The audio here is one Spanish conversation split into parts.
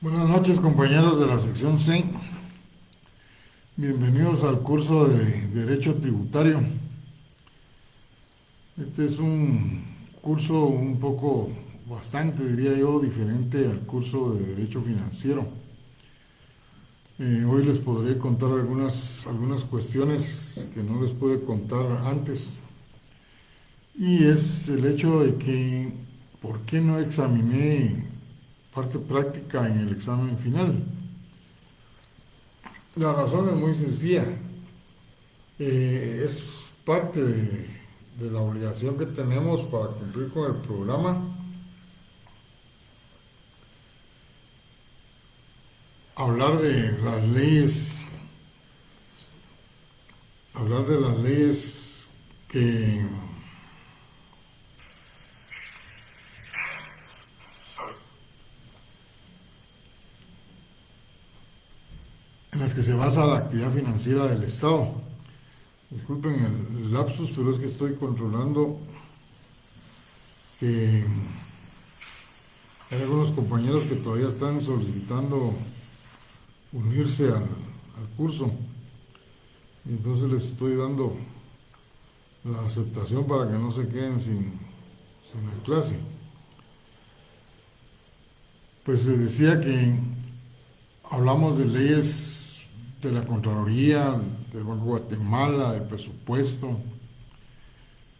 Buenas noches, compañeros de la sección C. Bienvenidos al curso de Derecho Tributario. Este es un curso un poco, bastante diría yo, diferente al curso de Derecho Financiero. Hoy les podré contar algunas cuestiones que no les pude contar antes. Y es el hecho de que, ¿por qué no examiné parte práctica en el examen final? La razón es muy sencilla. Es parte de la obligación que tenemos para cumplir con el programa, hablar de las leyes, hablar de las leyes que en las que se basa la actividad financiera del Estado. Disculpen el lapsus, pero es que estoy controlando que hay algunos compañeros que todavía están solicitando unirse al curso. Y entonces les estoy dando la aceptación para que no se queden sin la clase. Pues se decía que hablamos de leyes de la Contraloría, del Banco de Guatemala, del presupuesto,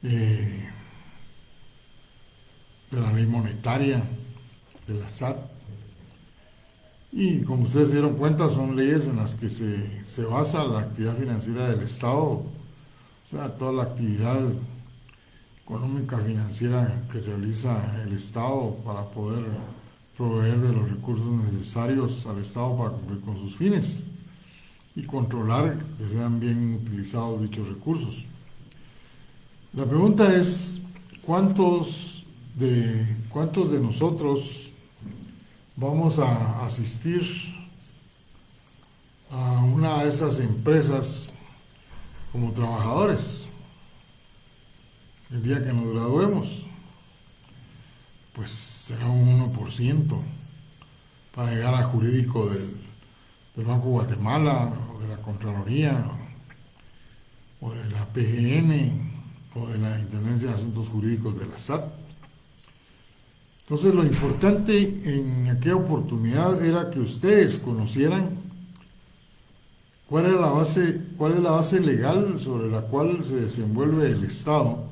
de la ley monetaria, de la SAT. Y como ustedes se dieron cuenta, son leyes en las que se basa la actividad financiera del Estado, o sea, toda la actividad económica financiera que realiza el Estado para poder proveer de los recursos necesarios al Estado para cumplir con sus fines y controlar que sean bien utilizados dichos recursos. La pregunta es, ¿cuántos de nosotros vamos a asistir a una de esas empresas como trabajadores el día que nos graduemos? Pues será un 1% para llegar a jurídico del Banco de Guatemala, o de la Contraloría, o de la PGN, o de la Intendencia de Asuntos Jurídicos de la SAT. Entonces, lo importante en aquella oportunidad era que ustedes conocieran cuál es la base legal sobre la cual se desenvuelve el Estado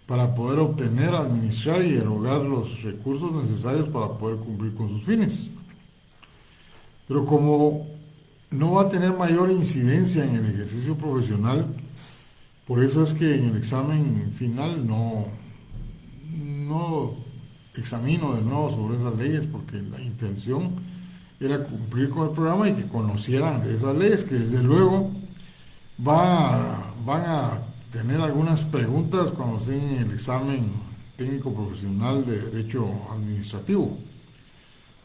para poder obtener, administrar y erogar los recursos necesarios para poder cumplir con sus fines. Pero como no va a tener mayor incidencia en el ejercicio profesional, por eso es que en el examen final no examino de nuevo sobre esas leyes, porque la intención era cumplir con el programa y que conocieran de esas leyes, que desde luego van a tener algunas preguntas cuando estén en el examen técnico profesional de Derecho Administrativo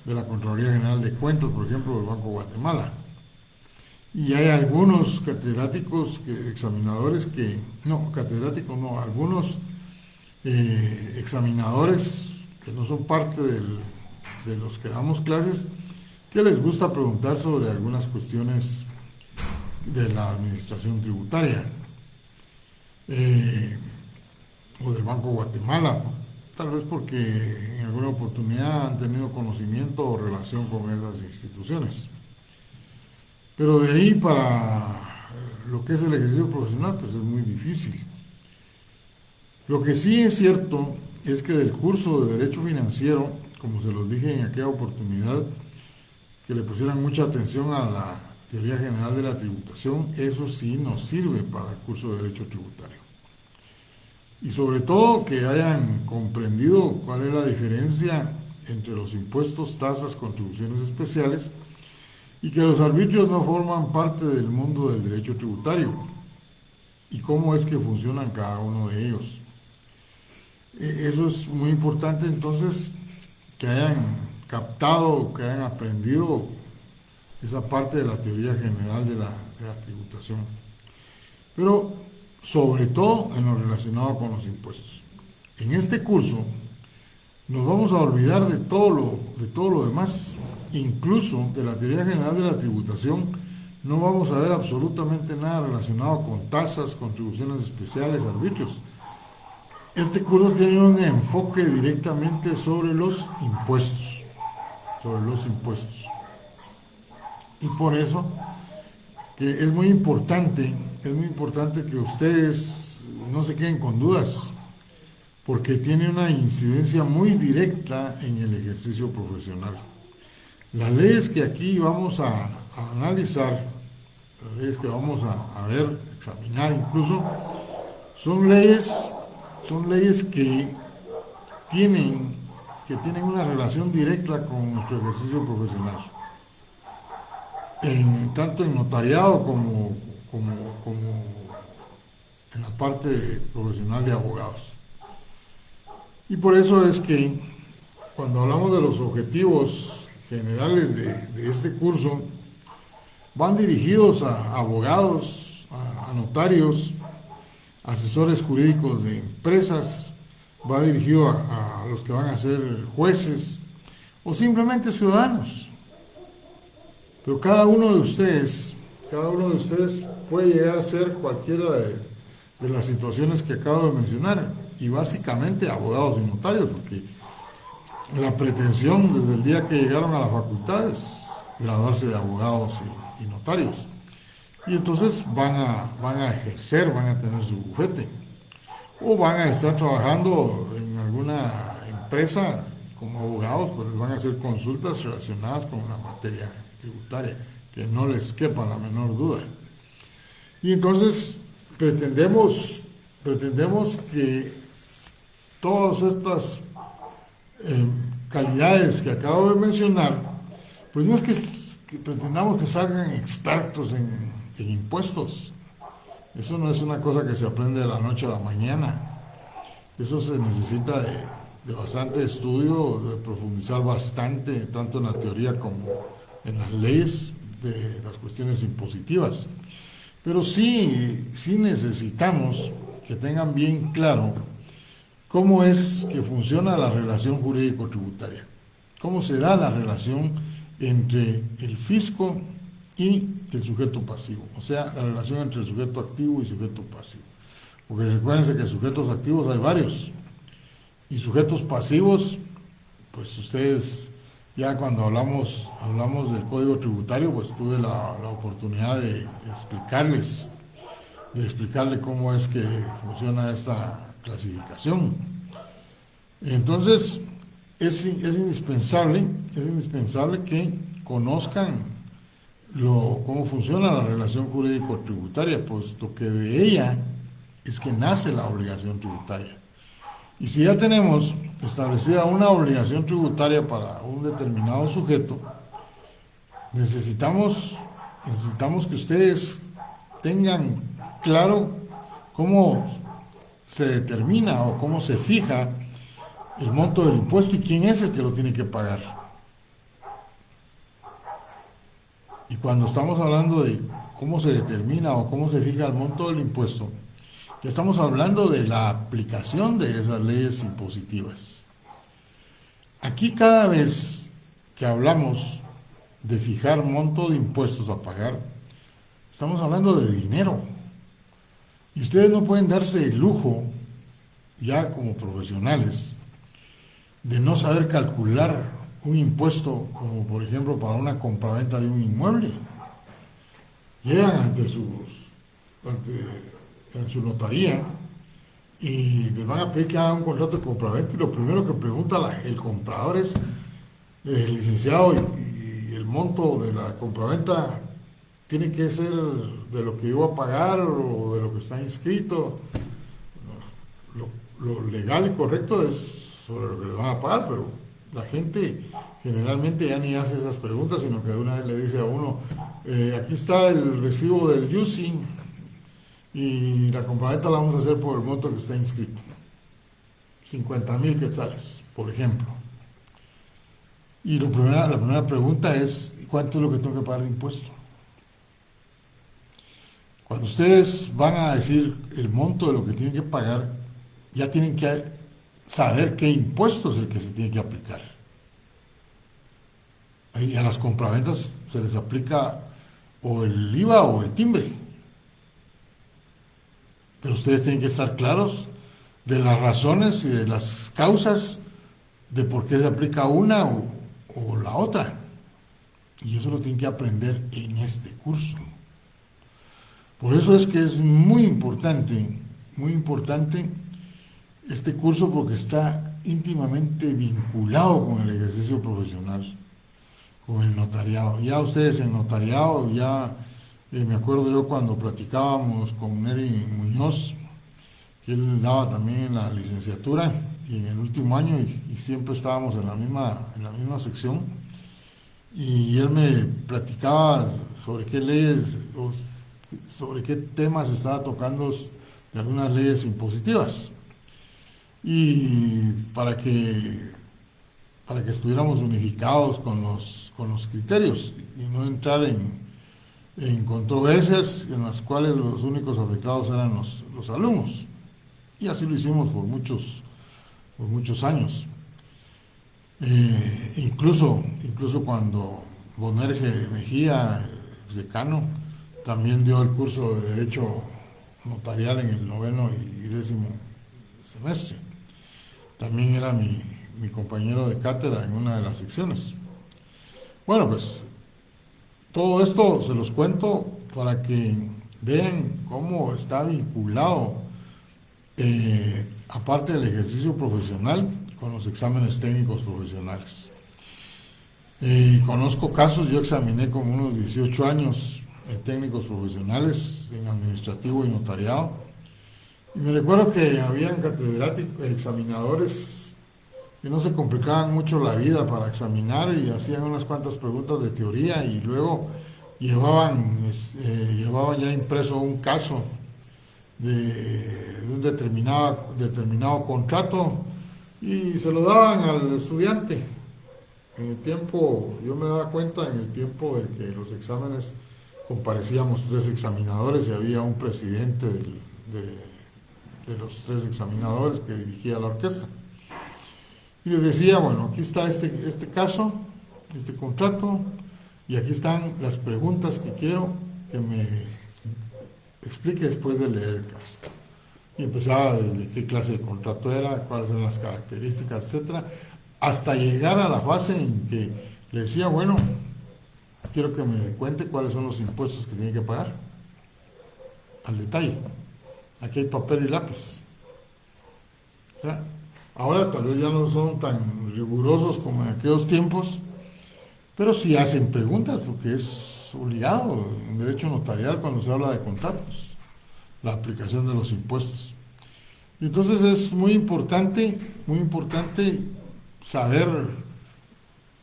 de la Contraloría General de Cuentas, por ejemplo, del Banco de Guatemala. Y hay algunos algunos examinadores que no son parte de los que damos clases, que les gusta preguntar sobre algunas cuestiones de la administración tributaria, o del Banco de Guatemala, tal vez porque en alguna oportunidad han tenido conocimiento o relación con esas instituciones. Pero de ahí para lo que es el ejercicio profesional, pues es muy difícil. Lo que sí es cierto es que del curso de Derecho Financiero, como se los dije en aquella oportunidad, que le pusieran mucha atención a la teoría general de la tributación, eso sí nos sirve para el curso de Derecho Tributario. Y sobre todo que hayan comprendido cuál es la diferencia entre los impuestos, tasas, contribuciones especiales, y que los arbitrios no forman parte del mundo del derecho tributario y cómo es que funcionan cada uno de ellos. Eso es muy importante, entonces, que hayan captado, que hayan aprendido esa parte de la teoría general de la tributación, pero sobre todo en lo relacionado con los impuestos. En este curso nos vamos a olvidar de todo lo demás, incluso de la teoría general de la tributación, no vamos a ver absolutamente nada relacionado con tasas, contribuciones especiales, arbitrios. Este curso tiene un enfoque directamente sobre los impuestos, Y por eso que es muy importante que ustedes no se queden con dudas, porque tiene una incidencia muy directa en el ejercicio profesional. Las leyes que aquí vamos a analizar, las leyes que vamos a ver, examinar incluso, son leyes que tienen una relación directa con nuestro ejercicio profesional, tanto en notariado como en la parte profesional de abogados. Y por eso es que cuando hablamos de los objetivos generales de este curso, van dirigidos a abogados, a notarios, asesores jurídicos de empresas, va dirigido a los que van a ser jueces o simplemente ciudadanos. Pero cada uno de ustedes puede llegar a ser cualquiera de las situaciones que acabo de mencionar, y básicamente abogados y notarios, porque la pretensión desde el día que llegaron a la facultad es graduarse de abogados y notarios. Y entonces van a ejercer, van a tener su bufete, o van a estar trabajando en alguna empresa como abogados, pues les van a hacer consultas relacionadas con la materia tributaria, que no les quepa la menor duda. Y entonces pretendemos que todas estas calidades que acabo de mencionar, pues no es que pretendamos que salgan expertos en impuestos. Eso no es una cosa que se aprende de la noche a la mañana. Eso se necesita de bastante estudio, de profundizar bastante, tanto en la teoría como en las leyes de las cuestiones impositivas. Pero sí necesitamos que tengan bien claro cómo es que funciona la relación jurídico-tributaria, cómo se da la relación entre el fisco y el sujeto pasivo, o sea, la relación entre el sujeto activo y sujeto pasivo. Porque recuérdense que sujetos activos hay varios, y sujetos pasivos, pues ustedes, ya cuando hablamos del Código Tributario, pues tuve la oportunidad de explicarles cómo es que funciona esta clasificación. Entonces, es indispensable que conozcan cómo funciona la relación jurídico-tributaria, puesto que de ella es que nace la obligación tributaria. Y si ya tenemos establecida una obligación tributaria para un determinado sujeto, necesitamos que ustedes tengan claro cómo se determina o cómo se fija el monto del impuesto y quién es el que lo tiene que pagar. Y cuando estamos hablando de cómo se determina o cómo se fija el monto del impuesto, ya estamos hablando de la aplicación de esas leyes impositivas. Aquí cada vez que hablamos de fijar monto de impuestos a pagar, estamos hablando de dinero. Y ustedes no pueden darse el lujo, ya como profesionales, de no saber calcular un impuesto, como por ejemplo para una compraventa de un inmueble. Llegan en su notaría y les van a pedir que hagan un contrato de compraventa, y lo primero que pregunta el comprador es, licenciado, y el monto de la compraventa tiene que ser de lo que yo voy a pagar o de lo que está inscrito. Lo legal y correcto es sobre lo que les van a pagar, pero la gente generalmente ya ni hace esas preguntas, sino que de una vez le dice a uno, aquí está el recibo del using y la compraventa la vamos a hacer por el monto que está inscrito, 50,000 quetzales, por ejemplo. Y la primera pregunta es, ¿cuánto es lo que tengo que pagar de impuesto? Cuando ustedes van a decir el monto de lo que tienen que pagar, ya tienen que saber qué impuesto es el que se tiene que aplicar. Y a las compraventas se les aplica o el IVA o el timbre. Pero ustedes tienen que estar claros de las razones y de las causas de por qué se aplica una o la otra. Y eso lo tienen que aprender en este curso. Por eso es que es muy importante este curso, porque está íntimamente vinculado con el ejercicio profesional, con el notariado. Ya ustedes en notariado, ya me acuerdo yo cuando platicábamos con Neri Muñoz, que él daba también la licenciatura y en el último año, y siempre estábamos en la misma sección, y él me platicaba sobre qué leyes o sobre qué temas estaba tocando de algunas leyes impositivas, y para que estuviéramos unificados con los criterios y no entrar en controversias en las cuales los únicos afectados eran los alumnos. Y así lo hicimos por muchos años. Incluso cuando Bonerge Mejía, ex decano, también dio el curso de Derecho Notarial en el 9º y 10º semestre. También era mi compañero de cátedra en una de las secciones. Bueno, pues todo esto se los cuento para que vean cómo está vinculado, aparte del ejercicio profesional, con los exámenes técnicos profesionales. Conozco casos, yo examiné como unos 18 años técnicos profesionales en administrativo y notariado, y me recuerdo que habían catedráticos, examinadores que no se complicaban mucho la vida para examinar y hacían unas cuantas preguntas de teoría y luego llevaban ya impreso un caso de un determinado contrato y se lo daban al estudiante. En el tiempo, yo me daba cuenta en el tiempo de que los exámenes comparecíamos 3 examinadores y había un presidente de los 3 examinadores que dirigía la orquesta. Y les decía, bueno, aquí está este caso, este contrato, y aquí están las preguntas que quiero que me explique después de leer el caso. Y empezaba desde qué clase de contrato era, cuáles eran las características, etcétera, hasta llegar a la fase en que le decía, bueno, quiero que me cuente cuáles son los impuestos que tiene que pagar, al detalle. Aquí hay papel y lápiz. O sea, ahora tal vez ya no son tan rigurosos como en aquellos tiempos, pero sí hacen preguntas, porque es obligado en derecho notarial cuando se habla de contratos, la aplicación de los impuestos. Y entonces es muy importante saber,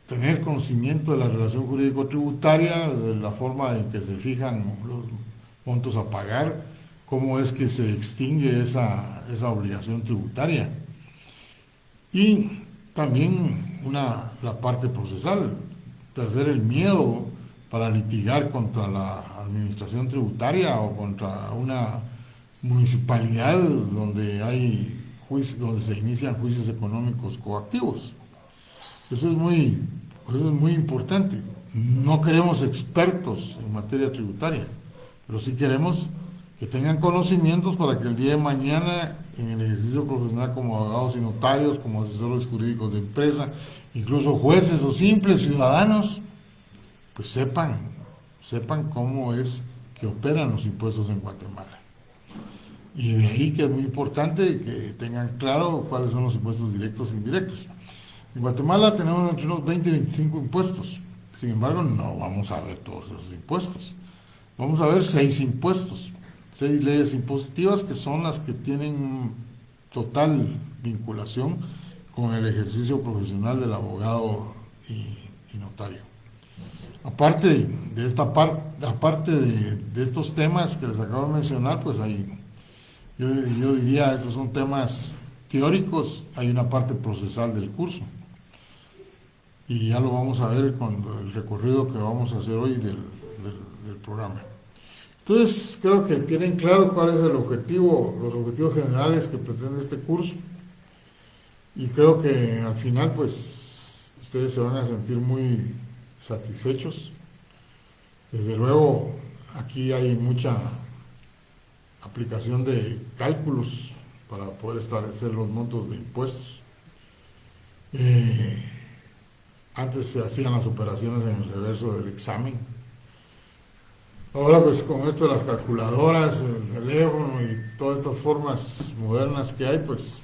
tener conocimiento de la relación jurídico-tributaria, de la forma en que se fijan los montos a pagar, cómo es que se extingue esa obligación tributaria. Y también la parte procesal, perder el miedo para litigar contra la administración tributaria o contra una municipalidad donde se inician juicios económicos coactivos. Eso es muy importante. No queremos expertos en materia tributaria, pero sí queremos que tengan conocimientos para que el día de mañana, en el ejercicio profesional como abogados y notarios, como asesores jurídicos de empresa, incluso jueces o simples ciudadanos, pues sepan cómo es que operan los impuestos en Guatemala. Y de ahí que es muy importante que tengan claro cuáles son los impuestos directos e indirectos. En Guatemala tenemos entre unos 20 y 25 impuestos. Sin embargo, no vamos a ver todos esos impuestos. Vamos a ver 6 impuestos, 6 leyes impositivas que son las que tienen total vinculación con el ejercicio profesional del abogado y notario. Aparte de estos temas que les acabo de mencionar, pues yo diría, estos son temas teóricos, hay una parte procesal del curso. Y ya lo vamos a ver con el recorrido que vamos a hacer hoy del programa. Entonces, creo que tienen claro cuál es los objetivos generales que pretende este curso. Y creo que al final, pues, ustedes se van a sentir muy satisfechos. Desde luego, aquí hay mucha aplicación de cálculos para poder establecer los montos de impuestos. Antes se hacían las operaciones en el reverso del examen. Ahora pues con esto de las calculadoras, el teléfono y todas estas formas modernas que hay, pues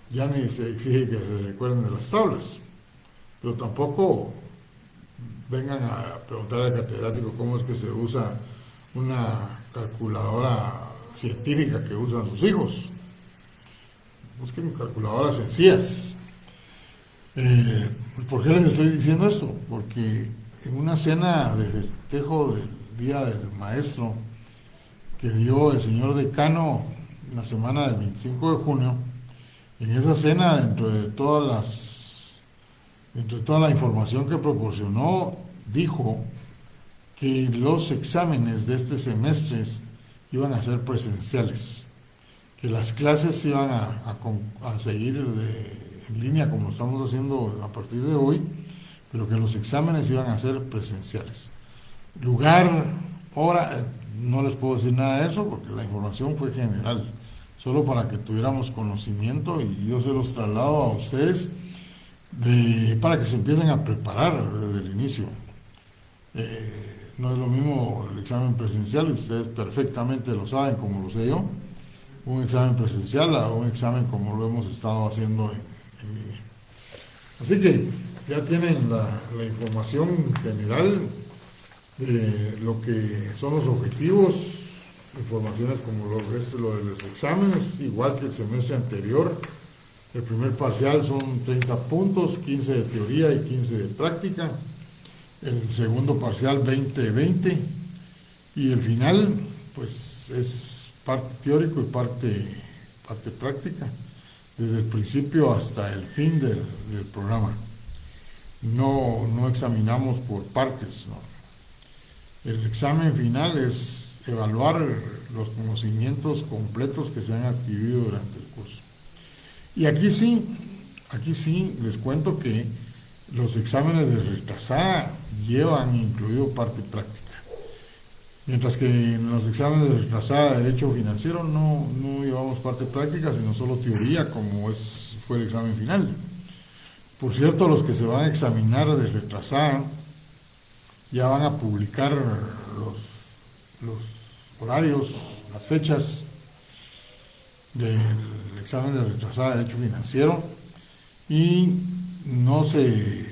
ya ni se exige que se recuerden de las tablas. Pero tampoco vengan a preguntar al catedrático cómo es que se usa una calculadora científica que usan sus hijos. Busquen calculadoras sencillas. ¿Por qué les estoy diciendo esto? Porque en una cena de festejo del Día del Maestro que dio el señor decano la semana del 25 de junio, en esa cena, dentro de toda la información que proporcionó, dijo que los exámenes de este semestre iban a ser presenciales, que las clases iban a seguir en línea como lo estamos haciendo a partir de hoy, pero que los exámenes iban a ser presenciales. Lugar, hora, no les puedo decir nada de eso porque la información fue general, solo para que tuviéramos conocimiento y yo se los traslado a ustedes para que se empiecen a preparar desde el inicio. No es lo mismo el examen presencial, y ustedes perfectamente lo saben, como lo sé yo, un examen presencial a un examen como lo hemos estado haciendo en línea. Así que ya tienen la información general de lo que son los objetivos, informaciones como lo de los exámenes, igual que el semestre anterior. El primer parcial son 30 puntos, 15 de teoría y 15 de práctica. El segundo parcial 20-20 y el final pues es parte teórico y parte práctica, desde el principio hasta el fin del programa. No examinamos por partes, ¿no? El examen final es evaluar los conocimientos completos que se han adquirido durante el curso. Y aquí sí les cuento que los exámenes de retrasada llevan incluido parte práctica. Mientras que en los exámenes de retrasada de Derecho Financiero no llevamos parte práctica, sino solo teoría, como fue el examen final. Por cierto, los que se van a examinar de retrasada ya van a publicar los horarios, las fechas del examen de retrasada de Derecho Financiero y no se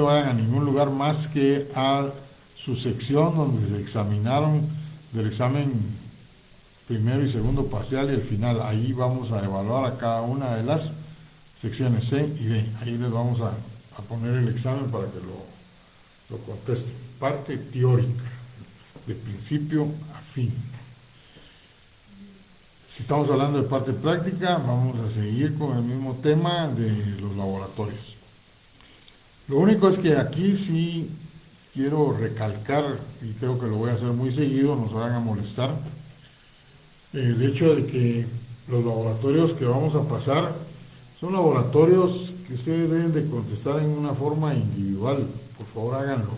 vayan a ningún lugar más que a su sección donde se examinaron del examen primero y segundo parcial y el final. Ahí vamos a evaluar a cada una de las secciones C y D. Ahí les vamos a poner el examen para que lo contesten. Parte teórica, de principio a fin. Si estamos hablando de parte práctica, vamos a seguir con el mismo tema de los laboratorios. Lo único es que aquí sí quiero recalcar, y creo que lo voy a hacer muy seguido, no se vayan a molestar, el hecho de que los laboratorios que vamos a pasar son laboratorios que ustedes deben de contestar en una forma individual. Por favor, háganlo.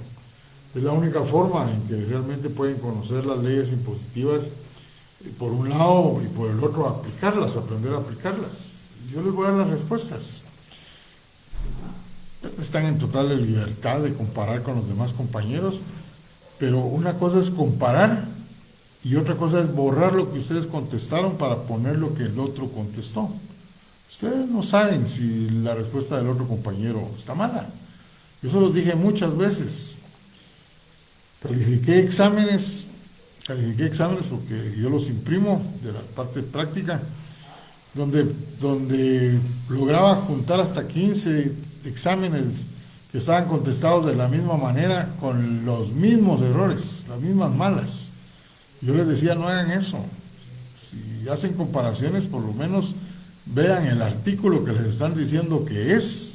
Es la única forma en que realmente pueden conocer las leyes impositivas por un lado y por el otro aplicarlas, aprender a aplicarlas. Yo les voy a dar las respuestas. Están en total libertad de comparar con los demás compañeros, pero una cosa es comparar y otra cosa es borrar lo que ustedes contestaron para poner lo que el otro contestó. Ustedes no saben si la respuesta del otro compañero está mala. Yo se los dije muchas veces. Califiqué exámenes porque yo los imprimo de la parte práctica, donde lograba juntar hasta 15 exámenes que estaban contestados de la misma manera, con los mismos errores, las mismas malas. Yo les decía, no hagan eso. Si hacen comparaciones, por lo menos vean el artículo que les están diciendo que es.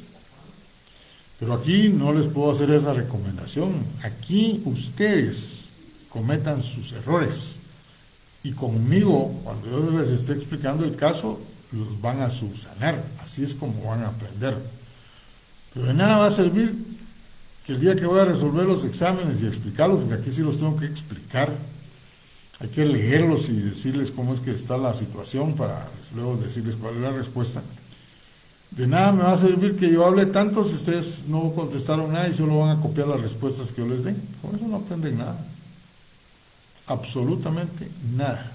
Pero aquí no les puedo hacer esa recomendación. Aquí ustedes cometan sus errores y conmigo, cuando yo les esté explicando el caso, los van a subsanar. Así es como van a aprender. Pero de nada va a servir que el día que voy a resolver los exámenes y explicarlos, porque aquí sí los tengo que explicar, hay que leerlos y decirles cómo es que está la situación para luego decirles cuál es la respuesta. De nada me va a servir que yo hable tanto si ustedes no contestaron nada y solo van a copiar las respuestas que yo les dé. Con eso no aprenden nada. Absolutamente nada.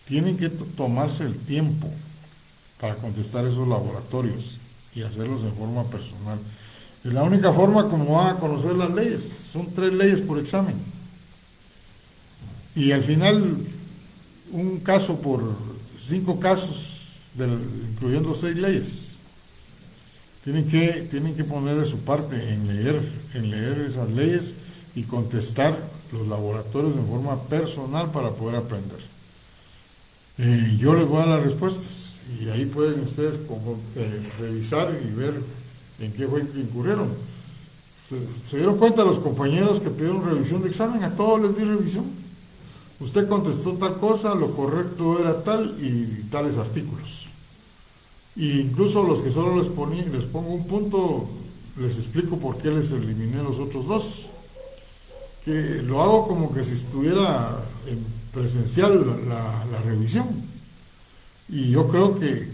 Tienen que tomarse el tiempo para contestar esos laboratorios y hacerlos en forma personal. Es la única forma como van a conocer las leyes. Son 3 leyes por examen. Y al final, un caso por 5 casos, incluyendo 6 leyes. Tienen que poner de su parte en leer esas leyes y contestar los laboratorios en forma personal para poder aprender. Yo les voy a dar las respuestas y ahí pueden ustedes revisar y ver en qué fue que incurrieron. ¿Se dieron cuenta los compañeros que pidieron revisión de examen? A todos les di revisión. Usted contestó tal cosa, lo correcto era tal y tales artículos. Y incluso los que solo les pongo un punto, les explico por qué les eliminé los otros 2. Que lo hago como que si estuviera en presencial la revisión. Y yo creo que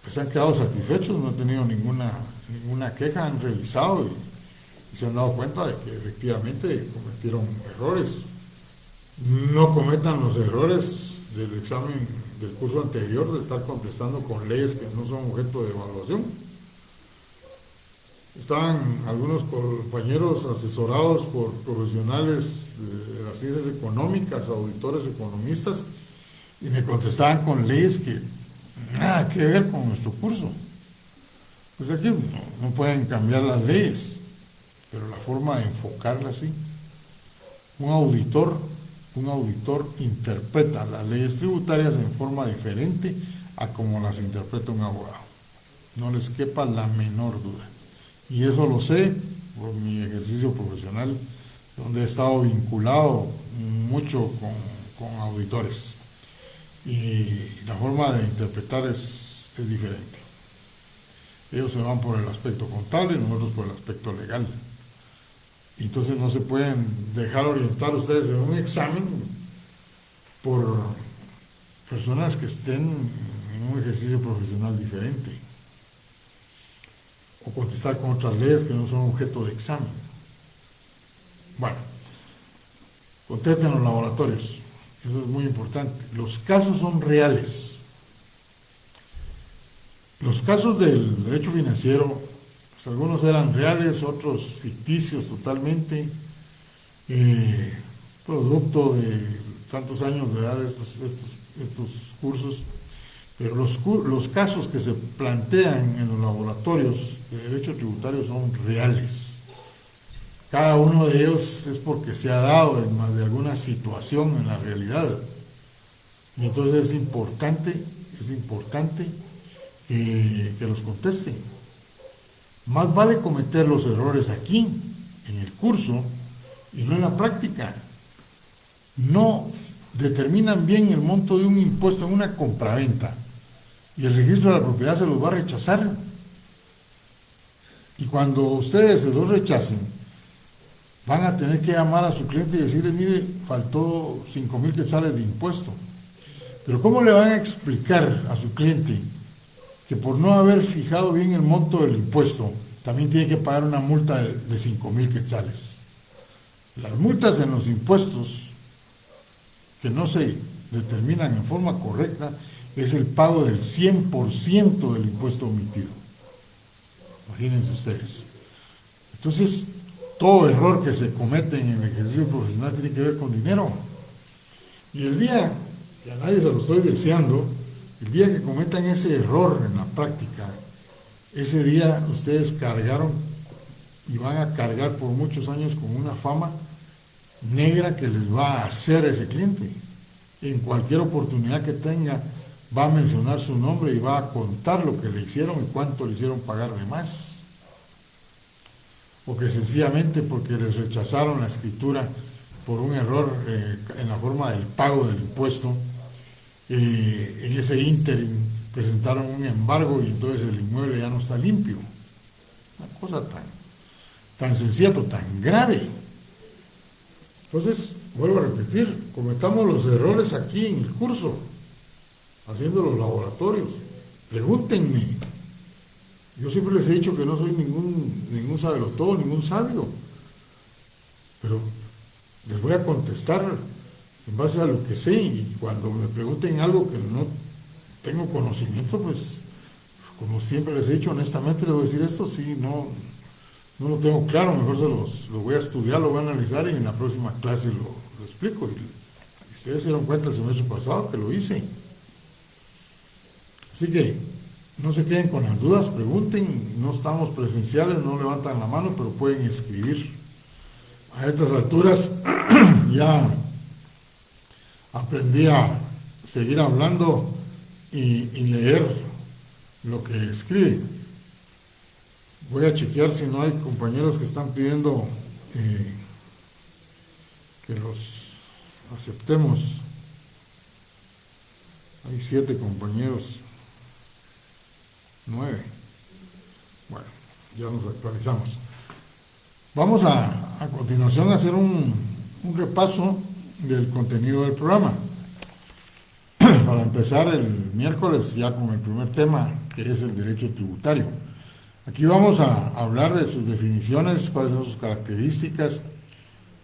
pues, se han quedado satisfechos, no he tenido ninguna queja, han revisado y se han dado cuenta de que efectivamente cometieron errores. No cometan los errores del examen del curso anterior de estar contestando con leyes que no son objeto de evaluación. Estaban algunos compañeros asesorados por profesionales de las ciencias económicas, auditores economistas, y me contestaban con leyes que nada que ver con nuestro curso. Pues aquí no pueden cambiar las leyes, pero la forma de enfocarlas sí. Un auditor interpreta las leyes tributarias en forma diferente a como las interpreta un abogado. No les quepa la menor duda. Y eso lo sé por mi ejercicio profesional, donde he estado vinculado mucho con auditores. Y la forma de interpretar es diferente. Ellos se van por el aspecto contable y nosotros por el aspecto legal. Y entonces no se pueden dejar orientar ustedes en un examen por personas que estén en un ejercicio profesional diferente. O contestar con otras leyes que no son objeto de examen. Bueno, contesten los laboratorios. Eso es muy importante. Los casos son reales. Los casos del derecho financiero, pues algunos eran reales, otros ficticios totalmente, producto de tantos años de dar estos cursos, pero los casos que se plantean en los laboratorios de derecho tributario son reales. Cada uno de ellos es porque se ha dado en más de alguna situación en la realidad. Y entonces es importante que los contesten. Más vale cometer los errores aquí, en el curso, y no en la práctica. No determinan bien el monto de un impuesto en una compraventa y el registro de la propiedad se los va a rechazar. Y cuando ustedes se los rechacen, van a tener que llamar a su cliente y decirle, mire, faltó 5,000 quetzales de impuesto. Pero ¿cómo le van a explicar a su cliente que por no haber fijado bien el monto del impuesto, también tiene que pagar una multa de 5,000 quetzales? Las multas en los impuestos que no se determinan en forma correcta es el pago del 100% del impuesto omitido. Imagínense ustedes. Entonces, todo error que se comete en el ejercicio profesional tiene que ver con dinero. Y el día, que a nadie se lo estoy deseando, el día que cometan ese error en la práctica, ese día ustedes cargaron y van a cargar por muchos años con una fama negra que les va a hacer ese cliente. En cualquier oportunidad que tenga, va a mencionar su nombre y va a contar lo que le hicieron y cuánto le hicieron pagar de más. O que sencillamente porque les rechazaron la escritura por un error en la forma del pago del impuesto, en ese ínterin presentaron un embargo y entonces el inmueble ya no está limpio. Una cosa tan sencilla pero tan grave. Entonces, vuelvo a repetir, cometamos los errores aquí en el curso, haciendo los laboratorios. Pregúntenme. Yo siempre les he dicho que no soy ningún sabelotodo, ningún sabio, pero les voy a contestar en base a lo que sé, y cuando me pregunten algo que no tengo conocimiento, pues como siempre les he dicho, honestamente les voy a decir esto, sí, no lo tengo claro, mejor lo voy a estudiar, lo voy a analizar y en la próxima clase lo explico. Y ustedes se dieron cuenta el semestre pasado que lo hice. Así que no se queden con las dudas, pregunten, no estamos presenciales, no levantan la mano, pero pueden escribir. A estas alturas ya aprendí a seguir hablando y leer lo que escriben. Voy a chequear si no hay compañeros que están pidiendo que los aceptemos. Hay 7 compañeros. 9. Bueno, ya nos actualizamos. Vamos a continuación a hacer un repaso del contenido del programa. Para empezar el miércoles ya con el primer tema, que es el derecho tributario. Aquí vamos a hablar de sus definiciones, cuáles son sus características,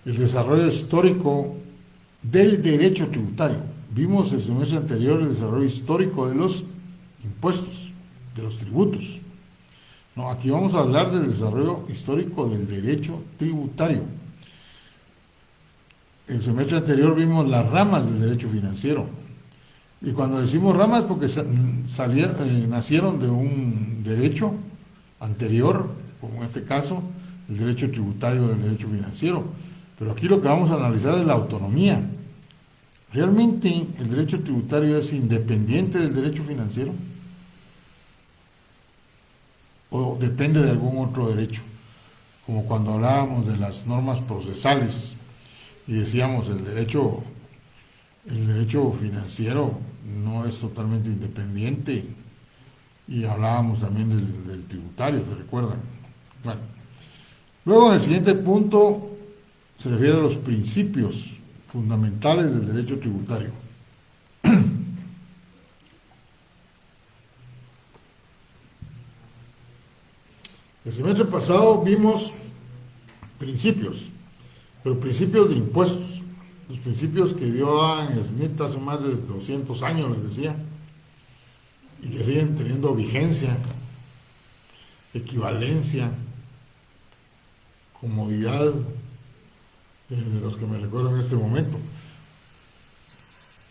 el desarrollo histórico del derecho tributario. Vimos el semestre anterior el desarrollo histórico de los impuestos, de los tributos. No, aquí vamos a hablar del desarrollo histórico del derecho tributario. El semestre anterior vimos las ramas del derecho financiero. Y cuando decimos ramas, porque nacieron de un derecho anterior, como en este caso, el derecho tributario del derecho financiero. Pero aquí lo que vamos a analizar es la autonomía. ¿Realmente el derecho tributario es independiente del derecho financiero? ¿O depende de algún otro derecho? Como cuando hablábamos de las normas procesales y decíamos el derecho financiero no es totalmente independiente, y hablábamos también del tributario, ¿se recuerdan? Bueno, luego en el siguiente punto se refiere a los principios fundamentales del derecho tributario. El semestre pasado vimos principios, pero principios de impuestos, los principios que dio Adam Smith hace más de 200 años, les decía, y que siguen teniendo vigencia, equivalencia, comodidad, de los que me recuerdo en este momento.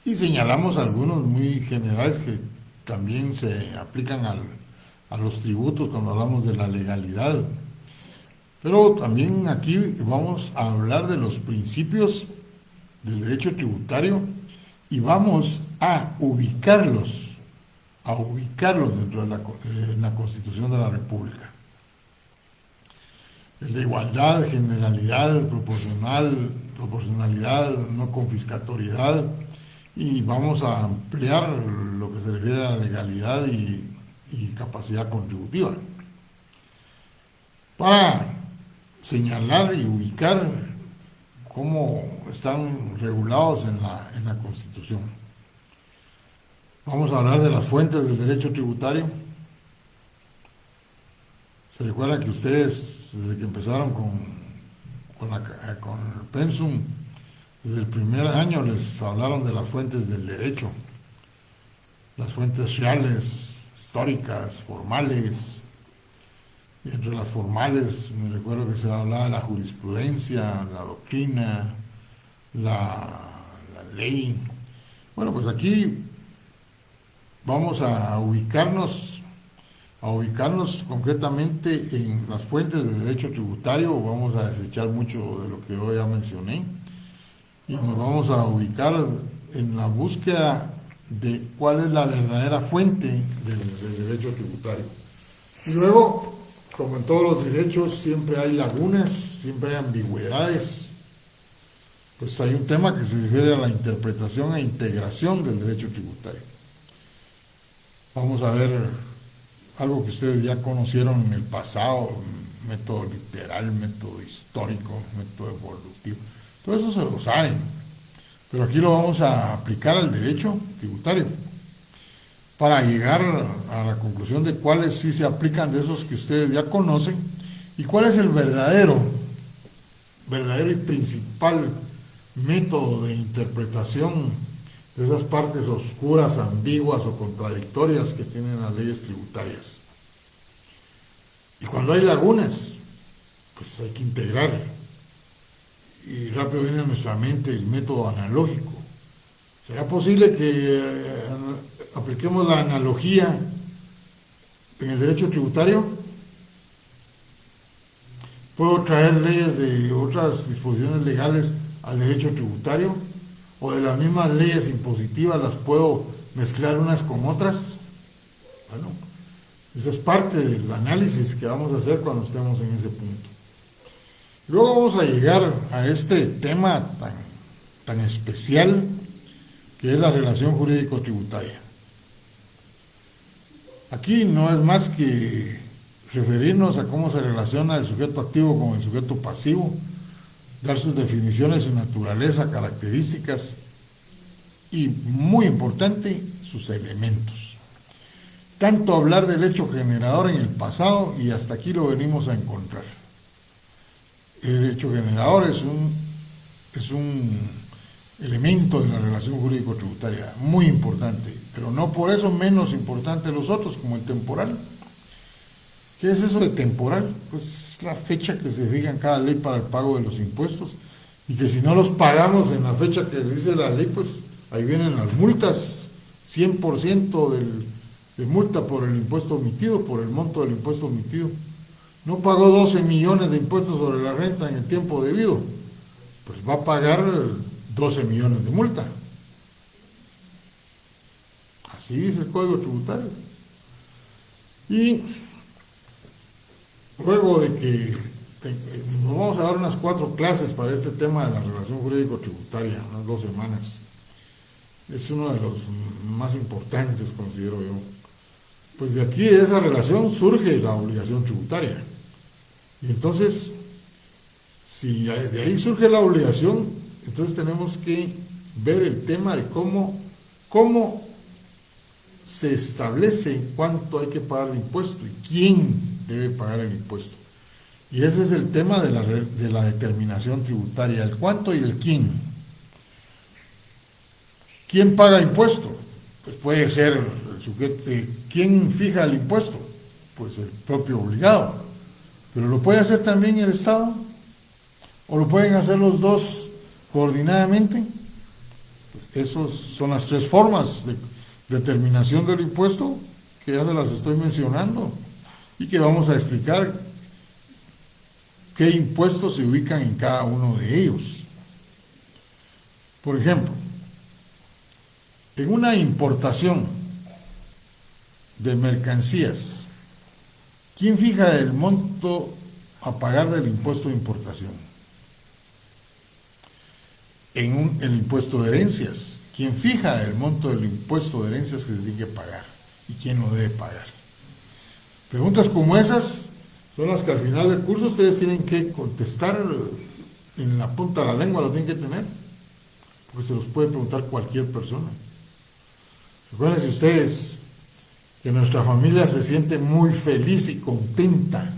Y señalamos algunos muy generales que también se aplican a los tributos cuando hablamos de la legalidad. Pero también aquí vamos a hablar de los principios del derecho tributario y vamos a ubicarlos dentro de la Constitución de la República. El de igualdad, generalidad, proporcionalidad, no confiscatoriedad, y vamos a ampliar lo que se refiere a la legalidad y capacidad contributiva, para señalar y ubicar cómo están regulados en la Constitución. Vamos a hablar de las fuentes del derecho tributario. ¿Se recuerdan que ustedes, desde que empezaron con el pensum, desde el primer año les hablaron de las fuentes del derecho? Las fuentes reales, históricas, formales. Y entre las formales, me recuerdo que se hablaba de la jurisprudencia, la doctrina, la ley. Bueno, pues aquí vamos a ubicarnos concretamente en las fuentes del derecho tributario. Vamos a desechar mucho de lo que hoy ya mencioné y nos vamos a ubicar en la búsqueda de cuál es la verdadera fuente del derecho tributario. Y luego, como en todos los derechos, siempre hay lagunas, siempre hay ambigüedades. Pues hay un tema que se refiere a la interpretación e integración del derecho tributario. Vamos a ver algo que ustedes ya conocieron en el pasado, método literal, método histórico, método evolutivo. Todo eso se lo saben, pero aquí lo vamos a aplicar al derecho tributario para llegar a la conclusión de cuáles sí se aplican de esos que ustedes ya conocen y cuál es el verdadero y principal método de interpretación de esas partes oscuras, ambiguas o contradictorias que tienen las leyes tributarias. Y cuando hay lagunas, pues hay que integrar. Y rápido viene a nuestra mente el método analógico. ¿Será posible que apliquemos la analogía en el derecho tributario? ¿Puedo traer leyes de otras disposiciones legales al derecho tributario? ¿O de las mismas leyes impositivas las puedo mezclar unas con otras? Bueno, eso es parte del análisis que vamos a hacer cuando estemos en ese punto. Luego vamos a llegar a este tema tan especial que es la relación jurídico-tributaria. Aquí no es más que referirnos a cómo se relaciona el sujeto activo con el sujeto pasivo, dar sus definiciones, su naturaleza, características y, muy importante, sus elementos. Tanto hablar del hecho generador en el pasado y hasta aquí lo venimos a encontrar. El hecho generador es un elemento de la relación jurídico-tributaria muy importante, pero no por eso menos importante los otros, como el temporal. ¿Qué es eso de temporal? Pues la fecha que se fija en cada ley para el pago de los impuestos, y que si no los pagamos en la fecha que dice la ley, pues ahí vienen las multas, 100% de multa por el impuesto omitido, por el monto del impuesto omitido. No pagó 12 millones de impuestos sobre la renta en el tiempo debido, pues va a pagar 12 millones de multa. Así dice el Código Tributario. Y luego de que nos vamos a dar unas 4 clases para este tema de la relación jurídico-tributaria, unas 2 semanas. Es uno de los más importantes, considero yo. Pues de aquí, de esa relación, surge la obligación tributaria. Y entonces, si de ahí surge la obligación, entonces tenemos que ver el tema de cómo se establece cuánto hay que pagar de impuesto y quién debe pagar el impuesto. Y ese es el tema de la determinación tributaria, el cuánto y el quién. ¿Quién paga impuesto? Pues puede ser el sujeto. ¿Quién fija el impuesto? Pues el propio obligado. Pero lo puede hacer también el Estado, o lo pueden hacer los dos coordinadamente. Pues esas son las 3 formas de determinación del impuesto, que ya se las estoy mencionando, y que vamos a explicar qué impuestos se ubican en cada uno de ellos. Por ejemplo, en una importación de mercancías, ¿quién fija el monto a pagar del impuesto de importación? En el impuesto de herencias, ¿quién fija el monto del impuesto de herencias que se tiene que pagar? ¿Y quién lo debe pagar? Preguntas como esas son las que al final del curso ustedes tienen que contestar en la punta de la lengua, lo tienen que tener, porque se los puede preguntar cualquier persona. Recuerden ustedes que nuestra familia se siente muy feliz y contenta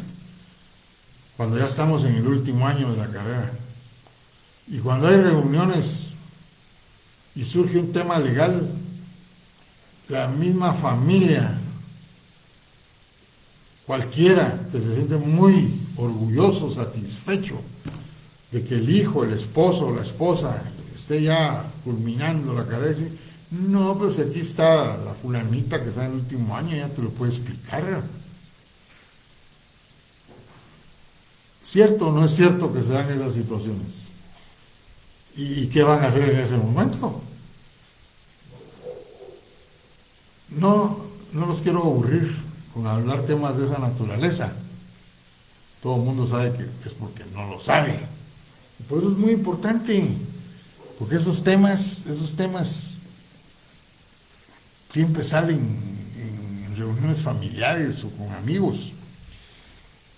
cuando ya estamos en el último año de la carrera. Y cuando hay reuniones y surge un tema legal, la misma familia, cualquiera que se siente muy orgulloso, satisfecho de que el hijo, el esposo o la esposa esté ya culminando la carrera, dice: no, pero si aquí está la fulanita que está en el último año, ya te lo puede explicar. ¿Cierto o no es cierto que se dan esas situaciones? ¿Y qué van a hacer en ese momento? No los quiero aburrir con hablar temas de esa naturaleza. Todo el mundo sabe que es porque no lo sabe. Y por eso es muy importante, porque esos temas siempre salen en reuniones familiares o con amigos.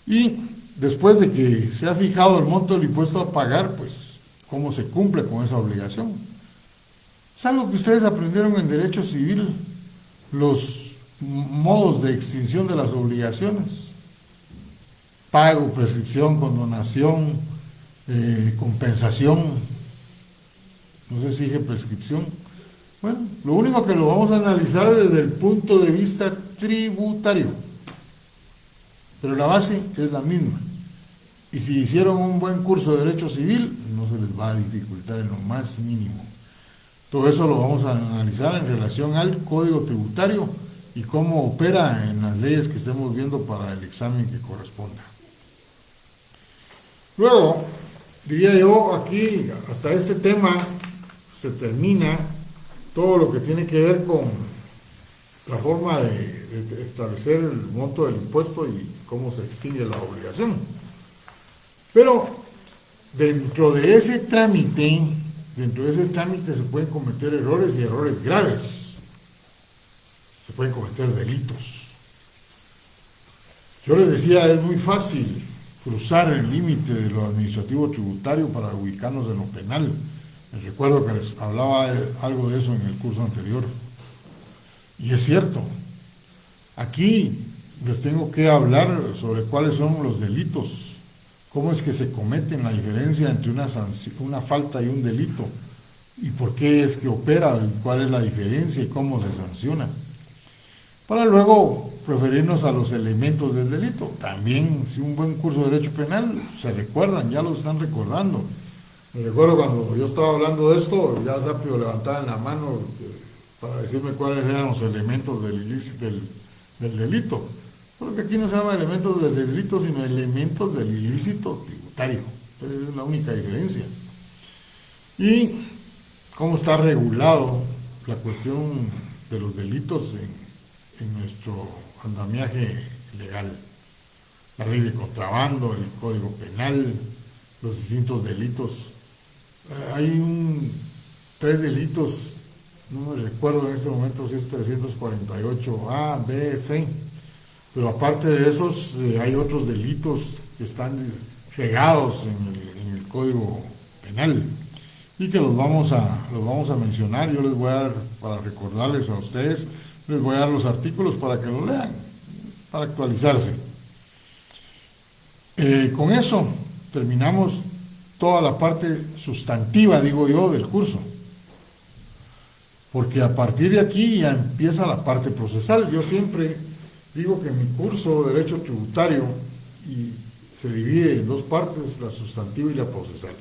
Y después de que se ha fijado el monto del impuesto a pagar, pues cómo se cumple con esa obligación. Es algo que ustedes aprendieron en derecho civil, los modos de extinción de las obligaciones: pago, prescripción, condonación, compensación. No sé si dije prescripción. Bueno, lo único que lo vamos a analizar es desde el punto de vista tributario, pero la base es la misma. Y si hicieron un buen curso de derecho civil, no se les va a dificultar en lo más mínimo. Todo eso lo vamos a analizar en relación al código tributario y cómo opera en las leyes que estemos viendo para el examen que corresponda. Luego, diría yo, aquí hasta este tema se termina todo lo que tiene que ver con la forma de establecer el monto del impuesto y cómo se extingue la obligación. Pero dentro de ese trámite se pueden cometer errores y errores graves. Se pueden cometer delitos. Yo les decía, es muy fácil cruzar el límite de lo administrativo tributario para ubicarnos en lo penal. Les recuerdo que les hablaba algo de eso en el curso anterior. Y es cierto. Aquí les tengo que hablar sobre cuáles son los delitos, cómo es que se cometen, la diferencia entre una falta y un delito, y por qué es que opera, y cuál es la diferencia y cómo se sanciona, para luego referirnos a los elementos del delito. También, si un buen curso de derecho penal, se recuerdan, ya lo están recordando. Me recuerdo cuando yo estaba hablando de esto, ya rápido levantaban la mano para decirme cuáles eran los elementos del delito. Porque aquí no se llama elementos del delito, sino elementos del ilícito tributario. Esa es la única diferencia. Y cómo está regulado la cuestión de los delitos en nuestro andamiaje legal. La ley de contrabando, el código penal, los distintos delitos. Hay 3 delitos, no me recuerdo en este momento si es 348A, B, C. Pero aparte de esos, hay otros delitos que están regados en el Código Penal y que los vamos a mencionar. Yo les voy a dar, para recordarles a ustedes, les voy a dar los artículos para que lo lean, para actualizarse. Con eso terminamos toda la parte sustantiva, digo yo, del curso. Porque a partir de aquí ya empieza la parte procesal. Yo siempre digo que mi curso de Derecho Tributario se divide en 2 partes, la sustantiva y la procesal.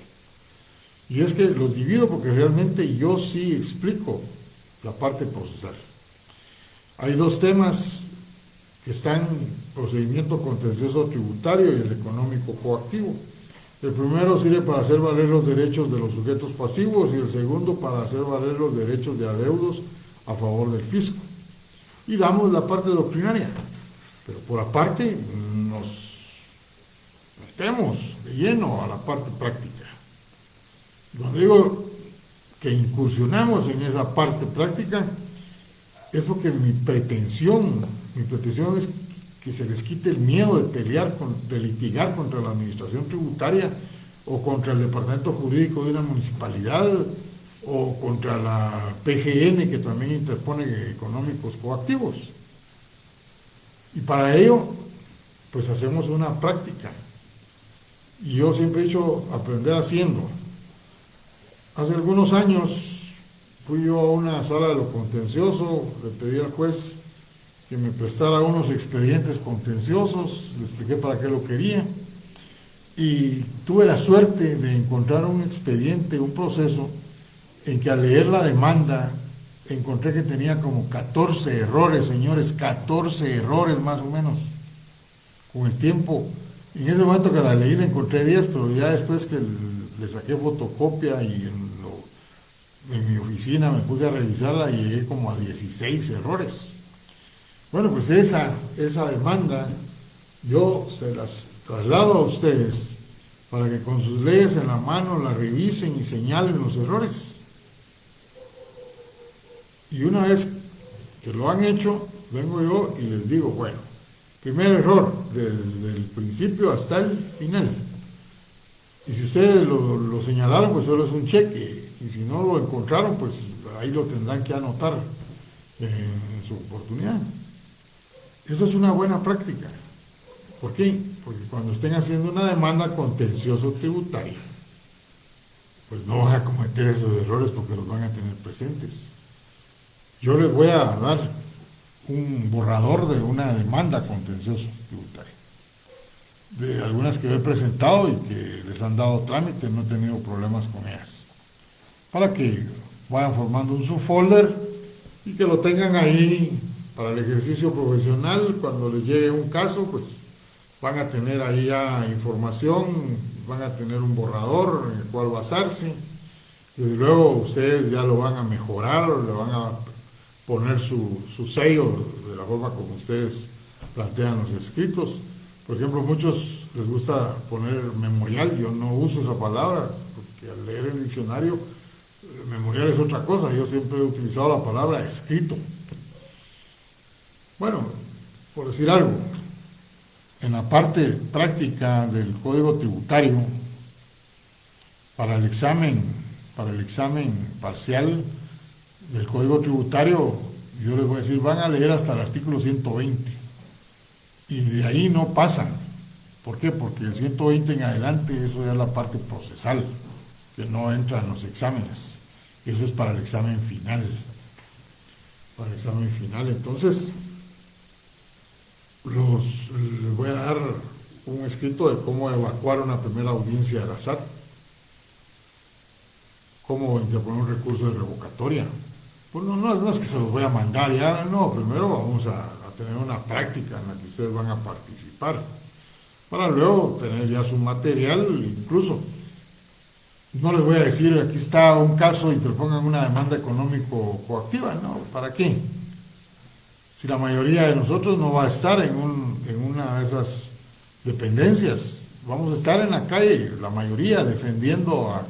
Y es que los divido porque realmente yo sí explico la parte procesal. Hay 2 temas que están: procedimiento contencioso tributario y el económico coactivo. El primero sirve para hacer valer los derechos de los sujetos pasivos y el segundo para hacer valer los derechos de adeudos a favor del fisco. Y damos la parte doctrinaria, pero por aparte nos metemos de lleno a la parte práctica. Y cuando digo que incursionamos en esa parte práctica, es porque mi pretensión es que se les quite el miedo de de litigar contra la administración tributaria o contra el departamento jurídico de una municipalidad o contra la PGN, que también interpone económicos coactivos. Y para ello, pues hacemos una práctica. Y yo siempre he dicho, aprender haciendo. Hace algunos años fui yo a una sala de lo contencioso, le pedí al juez que me prestara unos expedientes contenciosos, le expliqué para qué lo quería, y tuve la suerte de encontrar un expediente, un proceso, en que al leer la demanda encontré que tenía como 14 errores, señores, 14 errores más o menos. Con el tiempo, en ese momento que la leí le encontré 10, pero ya después que le saqué fotocopia y en mi oficina me puse a revisarla y llegué como a 16 errores. Bueno, pues esa demanda yo se las traslado a ustedes para que con sus leyes en la mano la revisen y señalen los errores. Y una vez que lo han hecho, vengo yo y les digo, bueno, Primer error, desde el principio hasta el final. Y si ustedes lo señalaron, pues solo es un cheque. Y si no lo encontraron, pues ahí lo tendrán que anotar en su oportunidad. Eso es una buena práctica. ¿Por qué? Porque cuando estén haciendo una demanda contencioso tributaria, pues no van a cometer esos errores porque los van a tener presentes. Yo les voy a dar un borrador de una demanda contencioso tributaria, de algunas que he presentado y que les han dado trámite, no he tenido problemas con ellas, para que vayan formando un subfolder y que lo tengan ahí para el ejercicio profesional. Cuando les llegue un caso, pues van a tener ahí ya información, van a tener un borrador en el cual basarse, y luego ustedes ya lo van a mejorar, le van a poner su sello de la forma como ustedes plantean los escritos. Por ejemplo, muchos les gusta poner memorial. Yo no uso esa palabra porque al leer el diccionario, memorial es otra cosa. Yo siempre he utilizado la palabra escrito. Bueno, por decir algo, en la parte práctica del Código Tributario, para el examen parcial del Código Tributario, yo les voy a decir, van a leer hasta el artículo 120 y de ahí no pasan. ¿Por qué? Porque el 120 en adelante, eso ya es la parte procesal, que no entra en los exámenes. Eso es para el examen final. Para el examen final, entonces, les voy a dar un escrito de cómo evacuar una primera audiencia de la SAT, cómo interponer un recurso de revocatoria. Pues no es que se los voy a mandar ya, no, primero vamos a tener una práctica en la que ustedes van a participar, para luego tener ya su material. Incluso no les voy a decir, aquí está un caso, interpongan una demanda económico coactiva, no, ¿para qué? Si la mayoría de nosotros no va a estar en una de esas dependencias, vamos a estar en la calle, la mayoría, defendiendo a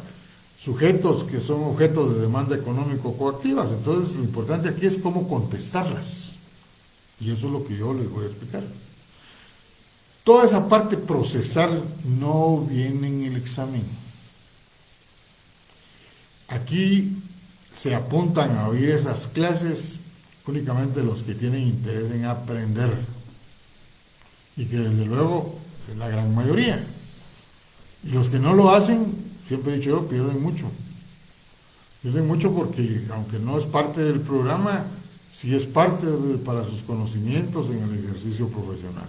sujetos que son objetos de demanda económico coactivas. Entonces lo importante aquí es cómo contestarlas, y eso es lo que yo les voy a explicar. Toda esa parte procesal no viene en el examen. Aquí se apuntan a oír esas clases únicamente los que tienen interés en aprender, y que desde luego es la gran mayoría, y los que no lo hacen, siempre he dicho yo, pierden mucho porque aunque no es parte del programa, sí es parte para sus conocimientos en el ejercicio profesional.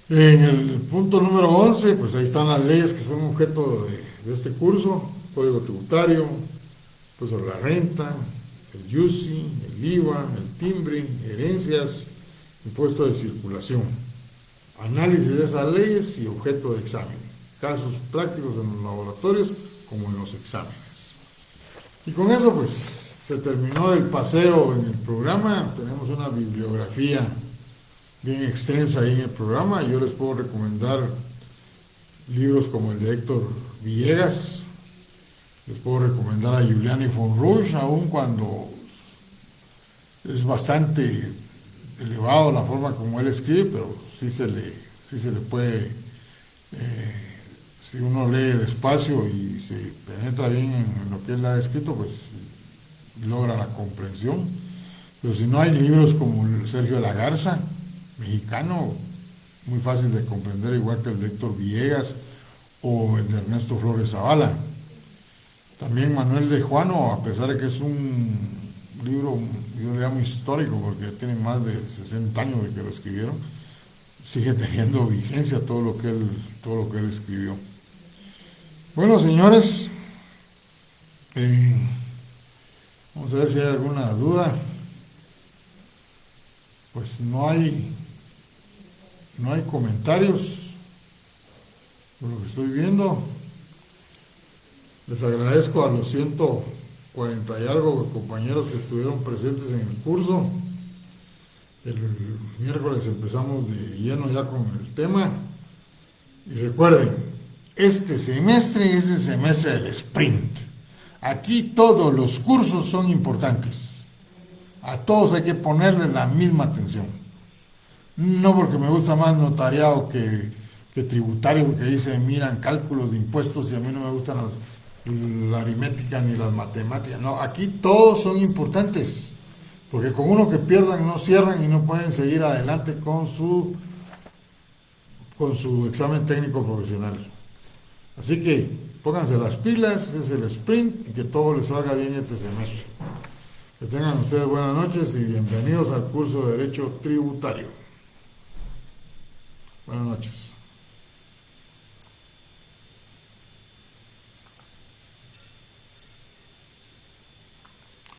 En el punto número 11, pues ahí están las leyes que son objeto de este curso: Código Tributario, pues sobre la renta, el IUCI, el IVA, el timbre, herencias, impuesto de circulación, análisis de esas leyes y objeto de examen, casos prácticos en los laboratorios como en los exámenes. Y con eso pues se terminó el paseo en el programa. Tenemos una bibliografía bien extensa ahí en el programa. Yo les puedo recomendar libros como el de Héctor Villegas, les puedo recomendar a Giuliani von Rusch, aun cuando es bastante elevado la forma como él escribe, pero sí se le puede, si uno lee despacio y se penetra bien en lo que él ha escrito, pues logra la comprensión. Pero si no, hay libros como el Sergio de la Garza, mexicano, muy fácil de comprender, igual que el de Héctor Villegas o el de Ernesto Flores Zavala. También Manuel de Juano, a pesar de que es un libro, yo le llamo histórico porque tiene más de 60 años de que lo escribieron, sigue teniendo vigencia todo lo que él escribió. Bueno, señores, vamos a ver si hay alguna duda. Pues no hay comentarios por lo que estoy viendo. Les agradezco a los 140 y algo de compañeros que estuvieron presentes en el curso. El miércoles empezamos de lleno ya con el tema. Y recuerden, este semestre es el semestre del sprint. Aquí todos los cursos son importantes. A todos hay que ponerle la misma atención. No porque me gusta más notariado que tributario, porque ahí se miran cálculos de impuestos y a mí no me gustan la aritmética ni las matemáticas. No, aquí todos son importantes, porque con uno que pierdan no cierran y no pueden seguir adelante con su examen técnico profesional. Así que pónganse las pilas, es el sprint y que todo les salga bien este semestre. Que tengan ustedes buenas noches y bienvenidos al curso de Derecho Tributario. Buenas noches.